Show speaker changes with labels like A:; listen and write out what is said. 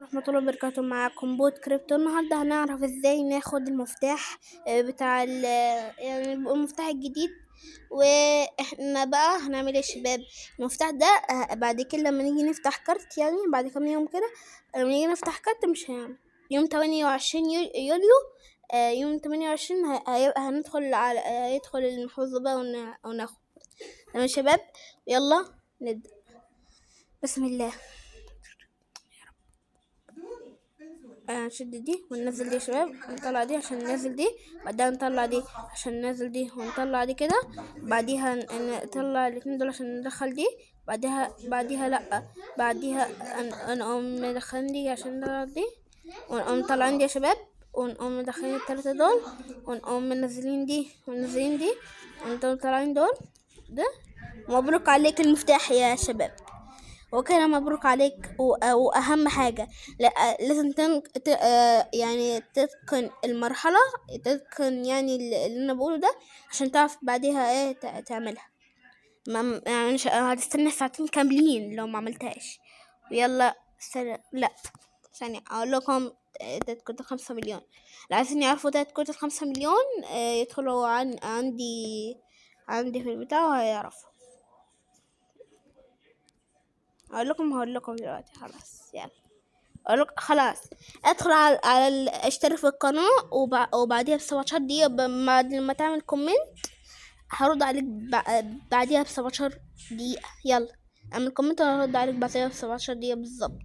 A: ورحمة الله وبركاته. معاكم بوت كريبتو. النهاردة هنعرف ازاي ناخد المفتاح بتاع يعني المفتاح الجديد. واحنا بقى هنعمل ايه يا شباب؟ المفتاح ده بعد كده لما نيجي نفتح كارت، يعني بعد كام يوم كده لما نيجي نفتح كارت، مش هنعمل يوم 28 يوليو. يوم 28 هندخل على يدخل المحفظة بقى وناخد. تمام يا شباب، يلا نبدأ. بسم الله. نشد دي وننزل دي يا شباب، نطلع دي عشان ننزل دي، بعدها نطلع دي عشان ننزل دي، ونطلع دي كده، بعديها نطلع الاتنين دول عشان ندخل دي، بعديها لأ، بعديها نقوم مدخلين دي عشان نطلع دي، ونقوم مطلعين دي يا شباب، ونقوم مدخلين التلاتة دول، ونقوم منزلين دي وننزلين دي، ونقوم طالعين دول ده. مبروك عليك المفتاح يا شباب، وكده مبروك عليك. واهم حاجة لازم يعني تتقن المرحلة، تتقن يعني اللي انا بقوله ده عشان تعرف بعديها ايه تعملها. يعني مش هتستنى ساعتين كاملين لو ما عملتهاش. ويلا لا، ثانية اقول لكم. تلات كروت 5 مليون، اللي عايزين يعرفوا تلات كروت 5 مليون يدخلوا عندي في البتاع وهيعرفوا. هقول لكم دلوقتي. خلاص يلا اقول لك. خلاص ادخل على اشترك في القناة، وبعديها ب17 دقيقة بعد لما تعمل كومنت هرد عليك بعديها ب17 دقيقة. يلا اعمل كومنت وهرد عليك بعديها ب17 دقيقة بالظبط.